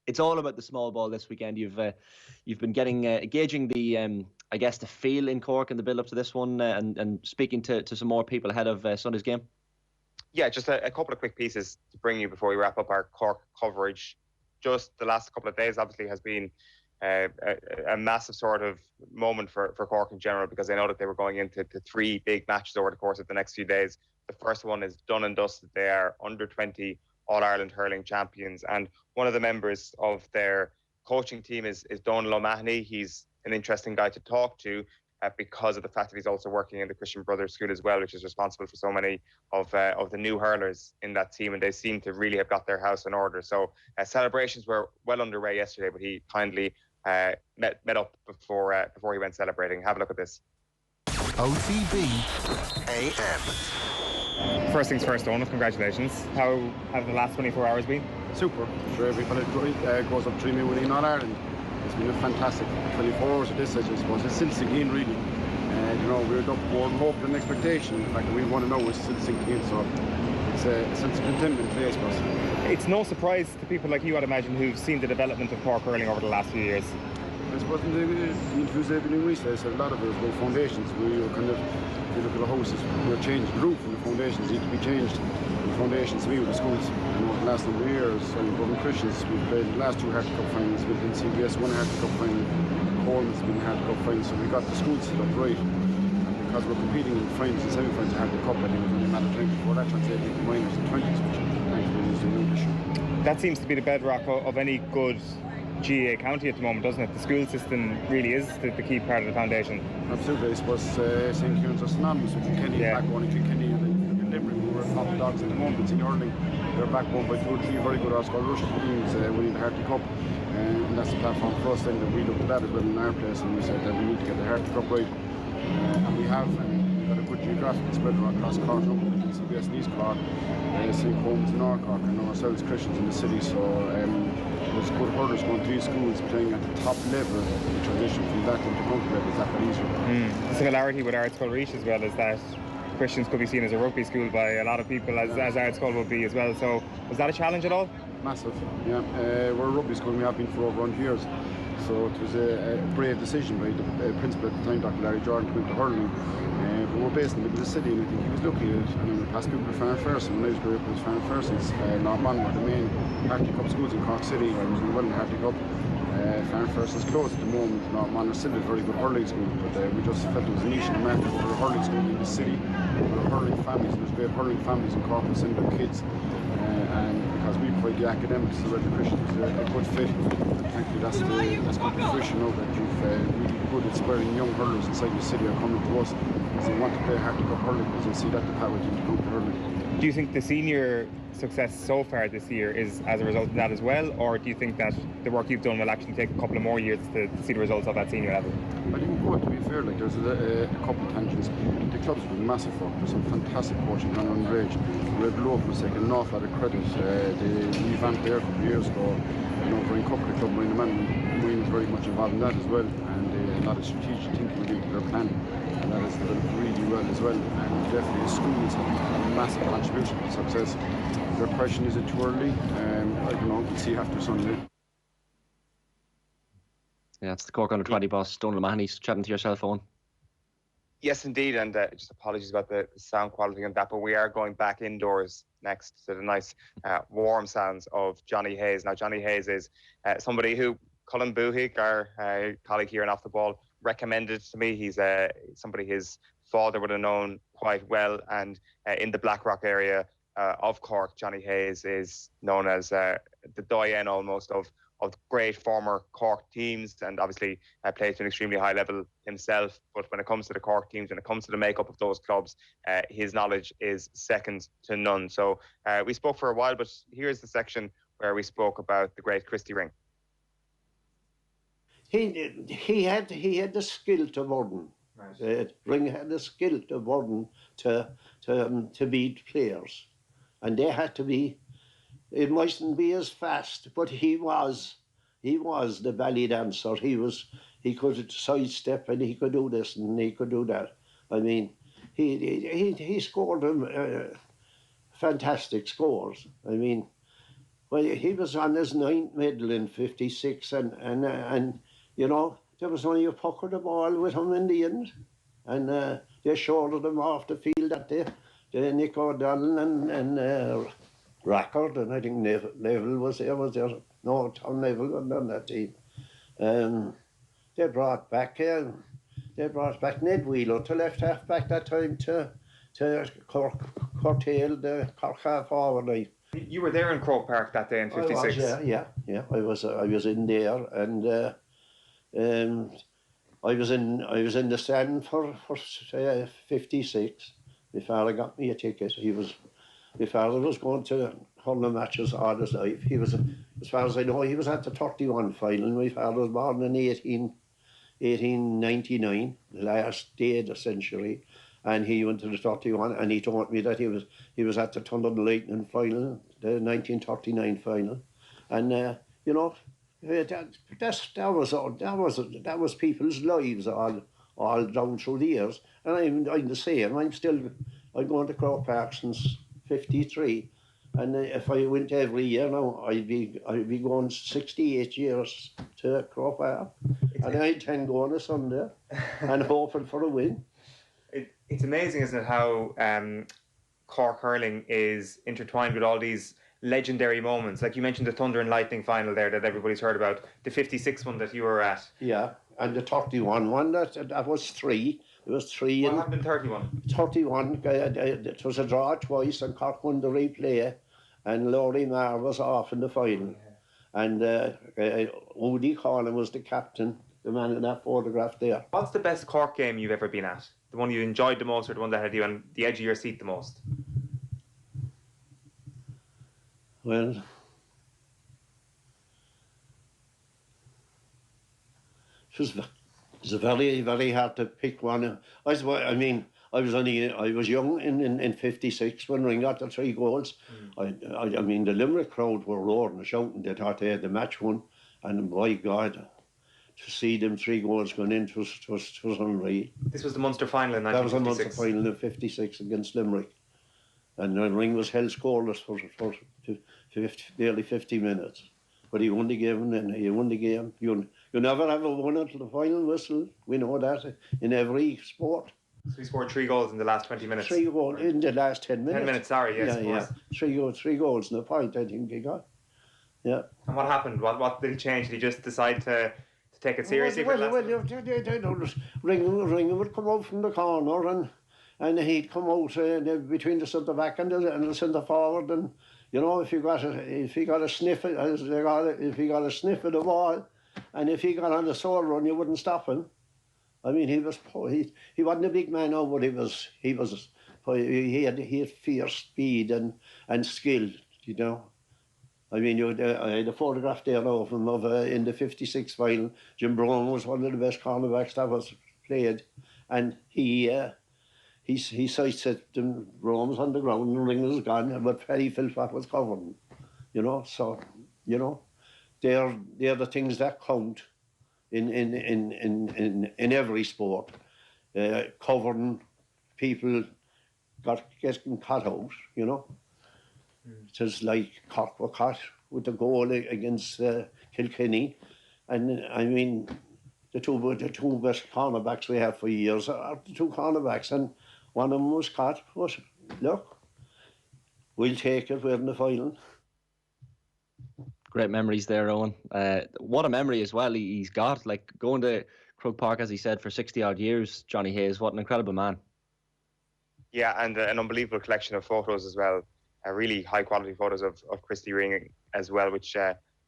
it's all about the small ball this weekend. You've been getting gauging the I guess the feel in Cork and the build up to this one, and speaking to some more people ahead of Sunday's game. Yeah, just a couple of quick pieces to bring you before we wrap up our Cork coverage. Just the last couple of days obviously has been a massive sort of moment for Cork in general, because they know that they were going into 3 big matches over the course of the next few days. The first one is done and dusted. They are under 20 All-Ireland hurling champions, and one of the members of their coaching team is Donal O'Mahony. He's an interesting guy to talk to because of the fact that he's also working in the Christian Brothers School as well, which is responsible for so many of the new hurlers in that team, and they seem to really have got their house in order. So celebrations were well underway yesterday, but he kindly met up before he went celebrating. Have a look at this. OTB AM. First things first, Donal, congratulations. How have the last 24 hours been? Super. Sure, everybody goes up 3-0 winning on Ireland. It's been a fantastic 24 hours at this stage, I suppose. It's still sinking in, really. We're up more hope than expectation. The fact that we want to know is still sinking in, so it's a sense of contentment today, I suppose. It's no surprise to people like you, I'd imagine, who've seen the development of Cork hurling over the last few years. I suppose in the interviews they've been doing recently, I said a lot of it was about foundations. We were kind of, if you look at the houses, we were changing the roof, and the foundations need to be changed. The foundations to be with the schools. The last number of years, Dublin Christians, we've played the last 2 Harty Cup finals. We've been CBS 1 Harty Cup final. Cork's been Harty Cup final, so we got the schools set up right. And because we're competing in finals and semi-finals of Harty Cup, I think it was only a matter of time before that translated into minors and 20s, which thankfully is doing this year. That seems to be the bedrock of any good GAA county at the moment, doesn't it? The school system really is the key part of the foundation. Absolutely. I suppose St. Kieran's are synonymous with Kilkenny, backbone in Kilkenny, and Limerick, who are top dogs at the moment in Hurling. They're backbone by 2 or 3 very good Oscar Rush teams winning the Harty Cup. And that's the platform for us then, that we looked at that as well in our place, and we said that we need to get the Harty Cup right. And we have, and we've got a good geographical spread across Cork, CBS and East Cork, St. Combs and North Cork, and ourselves Christians in the city. So there's good hurlers going to these schools playing at the top level. The transition from that into county level is that bit easier. The similarity with Ardscoil Reach as well is that Christians could be seen as a rugby school by a lot of people, as Ardscoil would be as well. So was that a challenge at all? Massive, yeah. We're a rugby school and we have been for over 100 years. So it was a brave decision by the principal at the time, Dr. Larry Jordan, to go into hurling. But we're based in the middle of the city, and I think he was looking at it. I mean, we passed people to Farnferson. When I was growing up, it was Farnferson's. Northman were the main Harty Cup schools in Cork City. I was in the Harty Cup. Farnferson's closed at the moment. Northman are still a very good hurling school, but we just felt there was a niche in the market for a hurling school in the city. There were hurling families, and there's great hurling families in Cork who send their kids. And because we provide the academics, the Christians was a good fit. And thankfully that's come to fruition now, that you've really good at spurring young hurlers inside the city are coming to us because they want to play Harty Cup hurling, because they see that the pathway to county hurling. Do you think the senior success so far this year is as a result of that as well, or do you think that the work you've done will actually take a couple of more years to see the results of that senior level? I think both, to be fair, like there's a couple of tangents. The clubs have been massive work. There's some fantastic coaching done on underage. Red Loaf was taking an awful lot of credit. They revamped there a couple of years ago. Over in Cork, the club, Marine was very much involved in that as well, and a lot of strategic thinking went into their plan, and that has developed really well as well. And definitely the schools have a massive contribution to success. Their question, is it too early? I don't know, we'll see after Sunday. Yeah, it's the Cork under 20 boss, Donal O'Mahony, chatting to your cell phone. Yes, indeed, and just apologies about the sound quality on that, but we are going back indoors next to the nice warm sounds of Johnny Hayes. Now, Johnny Hayes is somebody who Colin Buhig, our colleague here in Off the Ball, recommended to me. He's somebody his father would have known quite well, and in the Blackrock area of Cork, Johnny Hayes is known as the doyen almost of great former Cork teams, and obviously plays to an extremely high level himself. But when it comes to the Cork teams, when it comes to the makeup of those clubs, his knowledge is second to none. So we spoke for a while, but here's the section where we spoke about the great Christy Ring. He had the skill to burden. Right. Ring had the skill to burden to beat players, and they had to be. It mightn't be as fast, but he was the belly dancer. He could sidestep, and he could do this and he could do that. I mean, he scored fantastic scores. I mean, Well, he was on his 9th medal in '56, and you know, there was only a puck of the ball with him in the end, and they shorted him off the field that day. Nick O'Donnell and Rackard, and I think Neville was there. No, Tom Neville was on that team. They brought back Ned Wheeler to left half back that time to curtail the Cork half forward line. You were there in Croke Park that day in '56. Yeah. I was in there, and I was in the stand for '56. My father got me a ticket. My father was going to hurling matches all his life. He was, as far as I know, he was at the 31 final. My father was born in 1899, the last day of the century, and he went to the 31. And he told me that he was at the Thunder and Lightning final, the 1939 final, and you know, that was people's lives all down through the years. And I'm the same. I'm going to Croke Park since '53, and if I went every year now, I'd be going 68 years to Croke Park, and I intend going on Sunday and hoping for a win. It's amazing, isn't it, how Cork hurling is intertwined with all these legendary moments. Like you mentioned the Thunder and Lightning final there that everybody's heard about, the '56 one that you were at. Yeah, and the 31 one, that was three. There was three. What happened in 31? 31, it was a draw twice, and Cork won the replay, and Laurie Marr was off in the final. And Woody Collin was the captain, the man in that photograph there. What's the best Cork game you've ever been at? The one you enjoyed the most, or the one that had you on the edge of your seat the most? Well, it's very, very hard to pick one. I was young in '56 when Ring got the 3 goals. I mean, the Limerick crowd were roaring and shouting. They thought they had the match won, and by God, to see them 3 goals going in was unreal. This was the Munster final in 1956. That was the Munster final in '56 against Limerick, and the Ring was held scoreless for barely 50 minutes. But he won the game, and he won the game. You never have a winner until the final whistle. We know that in every sport. So he scored 3 goals in the last 20 minutes. 3 goals in the last 10 minutes. 10 minutes, sorry, yes. Yeah. 3 goals and a point, I think he got. Yeah. And what happened? What did he change? Did he just decide to take it seriously? Ring would come out from the corner, and he'd come out between the centre back and the centre forward, and you know, if he got a sniff of the ball, and if he got on the sole run, you wouldn't stop him. I mean, he wasn't a big man now, but he had fierce speed and skill, you know. I mean, I had a photograph there now of him in the '56 final. Jim Brown was one of the best cornerbacks that was played, and he sidestepped him. Brown was on the ground and Ring was gone, but Paddy Philpott was covering, you know. So, you know, they're the things that count in every sport. Covering people getting cut out, you know. It was like Cork were caught with the goal against Kilkenny, and I mean the two best cornerbacks we have for years are the 2 cornerbacks, and one of them was caught. But look, we'll take it. We're in the final. Great memories there, Eoin. What a memory as well he's got. Like going to Croke Park, as he said, for 60 odd years. Johnny Hayes, what an incredible man. Yeah, and an unbelievable collection of photos as well. Really high quality photos of Christy Ring as well, which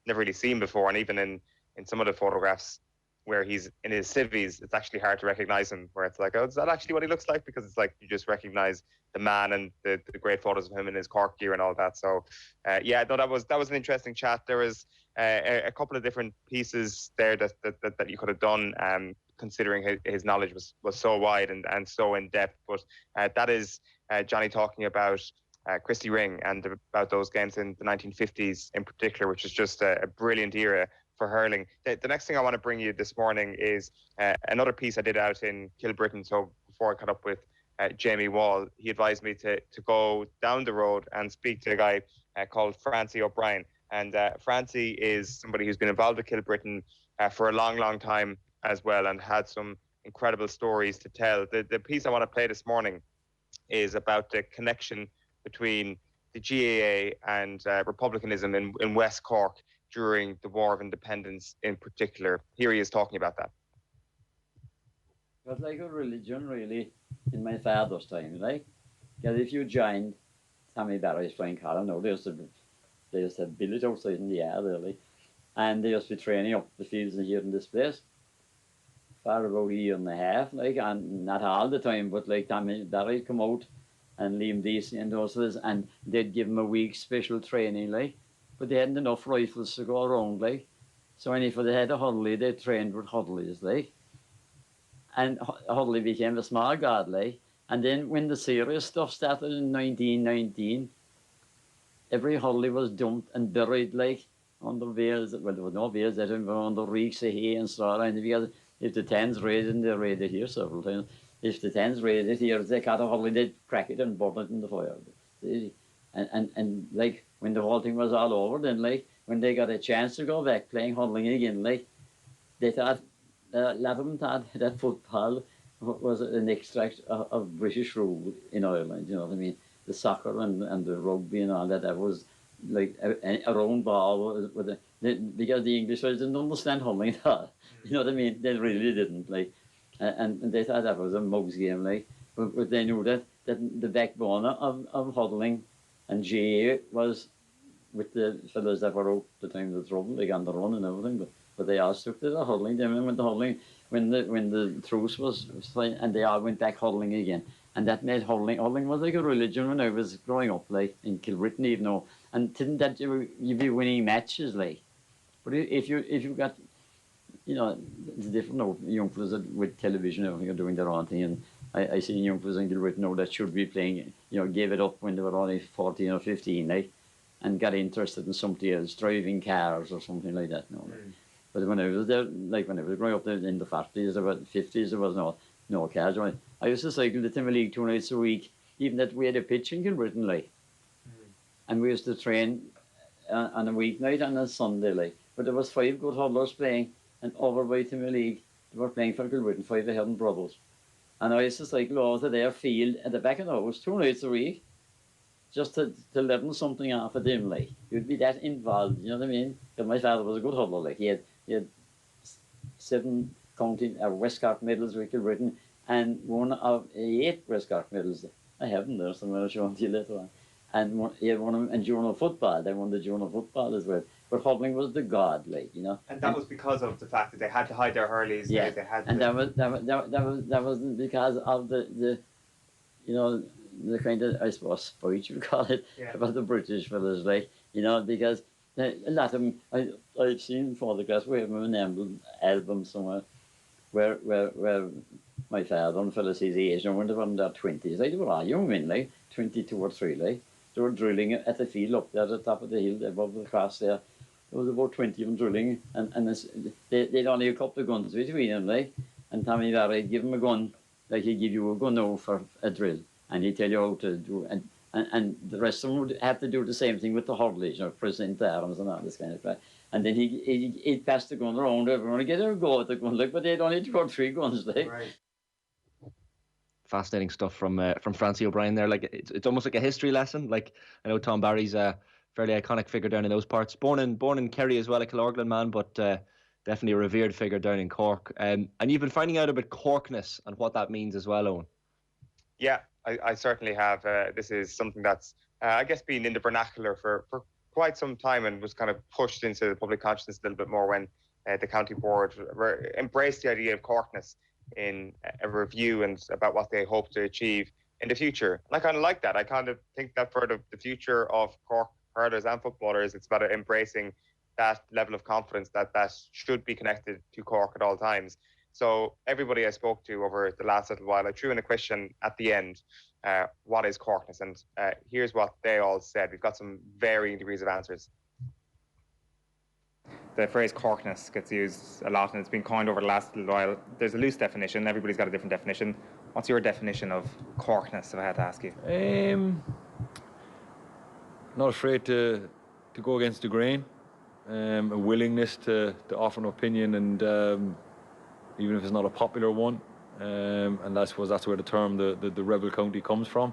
never really seen before. And even in some of the photographs where he's in his civvies, it's actually hard to recognise him, where it's like, oh, is that actually what he looks like? Because it's like you just recognise the man and the great photos of him in his Cork gear and all that. So that was an interesting chat. There was a couple of different pieces there that you could have done, considering his knowledge was so wide and so in depth. But that is Johnny talking about Christy Ring and about those games in the 1950s in particular, which is just a brilliant era for hurling. The next thing I want to bring you this morning is another piece I did out in Kilbrittain. So before I caught up with Jamie Wall, he advised me to go down the road and speak to a guy called Francie O'Brien. And Francie is somebody who's been involved with Kilbrittain for a long, long time as well, and had some incredible stories to tell. The piece I want to play this morning is about the connection between the GAA and republicanism in West Cork during the War of Independence in particular. Here he is talking about that. It was like a religion, really, in my father's time, like. Because if you joined Tommy Barry's flying car, I know they used to have billets outside in the air, really. And they used to be training up the fields here in this place for about a year and a half, like, and not all the time, but like Tommy Barry come out and Liam Deasy and those others, and they'd give them a week's special training, like. But they hadn't enough rifles to go around, like. So if they had a Hurley, they trained with Hurleys, like. And Hurley became a small god, like. And then when the serious stuff started in 1919, every Hurley was dumped and buried, like, under bales. Well, there was no bales, they were under reeks of hay and straw. And because if the Tens raided, and they raided here several times, if the Tens raided here, they caught a Hurley, they'd crack it and burn it in the fire. And like, when the whole thing was all over, then, like, when they got a chance to go back playing hurling again, like, they thought, a lot of them thought that football was an extract of British rule in Ireland, you know what I mean? The soccer and the rugby and all that, that was like a round ball because the English didn't understand hurling at all. You know what I mean? They really didn't, like, and they thought that was a mugs game, like, but they knew that the backbone of hurling and GAA was with the fellas that were out the time of the trouble, like on the run and everything, but they all stuck to the hurling. They went to hurling when the truce was fine, and they all went back hurling again. And that made hurling was like a religion when I was growing up, like, in Kilbrittain even though. And didn't that you'd be winning matches, like. But if you got, you know, it's different now, young fellas with television, everything are doing their own thing, and I see young fellas in Kilbrittain now that should be playing, you know, gave it up when they were only 14 or 15, like, and got interested in something else, driving cars or something like that, you know. But when I was there, like when I was growing up there in the 40s, about 50s, there was no cars. I used to cycle to Timor League 2 nights a week, even that we had a pitch in Kilbrittain, like. And we used to train on a weeknight and a Sunday, like. But there was 5 good hurlers playing, and over by Timor League, they were playing for Kilbrittain, 5 of Hurling brothers. And I used to cycle over to their field at the back of the house 2 nights a week, just to learn something off of them, like. You'd be that involved, you know what I mean? Because my father was a good hurler, like. He had 7 county West Cork medals with Kilbrittain, and 1 of 8 West Cork medals. I have them there somewhere, I'll show them to you later on. And he had 1 of them in junior football. They won the junior football as well. But hurling was the god, like, you know. And that was because of the fact that they had to hide their hurleys. Yeah, they had and that was because of the you know, the kind of, I suppose, spite you call it, about the British fellas, like, you know, because a lot of them, I've seen photographs, we have an album somewhere, where my father and fellas his age, and when they were in their 20s, like, they were all young men, like, 22 or 3, like, they were drilling at the field up there at the top of the hill, above the cross there. There was about 20 of them drilling, and they'd only a couple of guns between them, like, and Tommy Barry would give them a gun, like he'd give you a gun now for a drill, and he'd tell you how to do, and the rest of them would have to do the same thing with the hurleys, you know, present arms and all this kind of crap. And then he'd pass the gun around, everyone would get a go at the gun, like, but they'd only 2 or 3 guns, like. Right. Fascinating stuff from Francie O'Brien there. Like, it's almost like a history lesson. Like, I know Tom Barry's a fairly iconic figure down in those parts. Born in Kerry as well, a Killorglin man, but definitely a revered figure down in Cork. And you've been finding out about Corkness and what that means as well, Eoin. Yeah, I certainly have. This is something that's, I guess, been in the vernacular for quite some time, and was kind of pushed into the public consciousness a little bit more when the county board embraced the idea of Corkness in a review and about what they hope to achieve in the future. And I kind of like that. I kind of think that for the future of Cork hurlers and footballers, it's about embracing that level of confidence that should be connected to Cork at all times. So everybody I spoke to over the last little while, I threw in a question at the end, what is Corkness? And here's what they all said. We've got some varying degrees of answers. The phrase Corkness gets used a lot, and it's been coined over the last little while. There's a loose definition. Everybody's got a different definition. What's your definition of Corkness, if I had to ask you? Not afraid to go against the grain, a willingness to offer an opinion, and even if it's not a popular one, and I suppose that's where the term the rebel county comes from.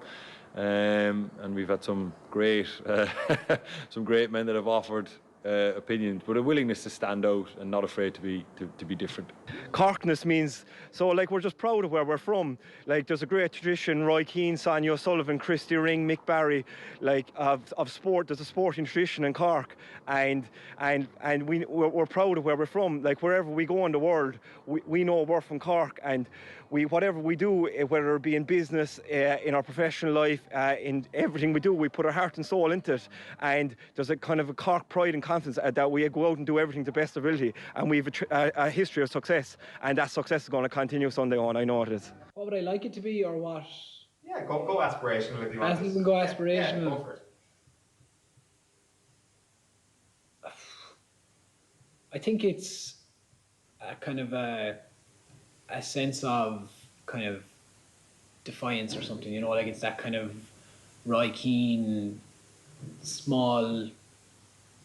And we've had some great men that have offered opinions, but a willingness to stand out and not afraid to be different. Corkness means, so like we're just proud of where we're from. Like there's a great tradition, Roy Keane, Sonia O'Sullivan, Christy Ring, Mick Barry, like of sport. There's a sporting tradition in Cork, and we're proud of where we're from. Like wherever we go in the world, we know we're from Cork, and whatever we do, whether it be in business, in our professional life, in everything we do, we put our heart and soul into it. And there's a kind of a Cork pride and confidence that we go out and do everything to best ability, and we've a history of success, and that success is going to continue Sunday on. I know it is. What would I like it to be, or what? Yeah, go aspirational if you want. Go aspirational. Yeah, go for it. I think it's a kind of a sense of kind of defiance or something, you know, like it's that kind of Roy Keane, small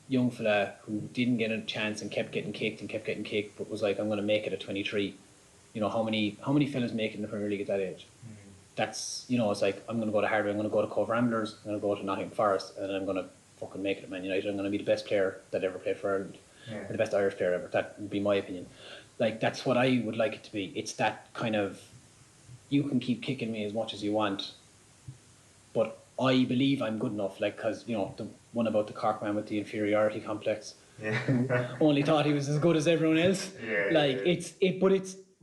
young fella who didn't get a chance and kept getting kicked, but was like, I'm going to make it at 23. You know, how many fellas make it in the Premier League at that age? That's, you know, it's like, I'm going to go to Harvey, I'm going to go to Cove Ramblers, I'm going to go to Nottingham Forest, and I'm going to fucking make it at Man United. I'm going to be the best player that ever played for Ireland, or the best Irish player ever. That would be my opinion. Like, that's what I would like it to be. It's that kind of, you can keep kicking me as much as you want, but I believe I'm good enough. Like, because, you know, the one about the Cork man with the inferiority complex, who only thought he was as good as everyone else.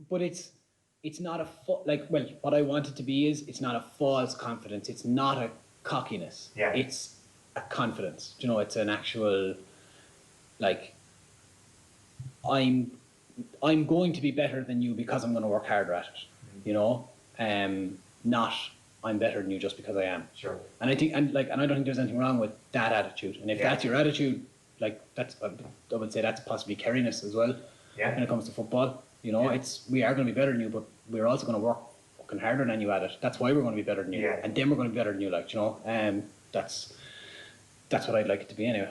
But it's not a well, what I want it to be is, it's not a false confidence. It's not a cockiness. Yeah. It's a confidence. You know, it's an actual, like, I'm going to be better than you because I'm going to work harder at it. You know, not I'm better than you just because I am. Sure. And I think, and I don't think there's anything wrong with that attitude. And if that's your attitude, like, that's, I would say that's possibly carryness as well. Yeah. When it comes to football, you know, we are going to be better than you, but we're also going to work fucking harder than you at it. That's why we're going to be better than you. Yeah. And then we're going to be better than you, like, you know. That's what I'd like it to be anyway.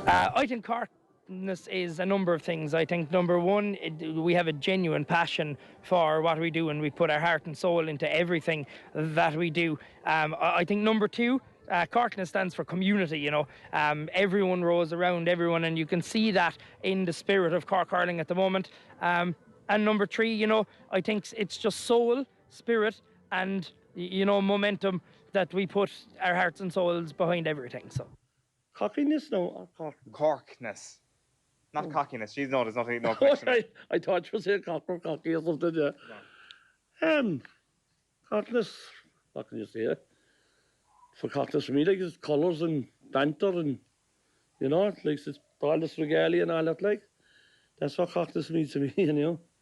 I think Corkness is a number of things. I think number one, we have a genuine passion for what we do, and we put our heart and soul into everything that we do. I think number two, Corkness stands for community, you know. Everyone rows around everyone, and you can see that in the spirit of Cork hurling at the moment. And number three, you know, I think it's just soul, spirit, and, you know, momentum, that we put our hearts and souls behind everything. So, cockiness, no, Corkness, not cockiness. She's no, there's nothing, no connection. I thought you were saying cocky or something. Yeah. Cockiness, what can you say? For Corkness for me, like, it's colours and banter, and, you know, like, it's all this regalia and all that, like. That's what Corkness means to me, you know.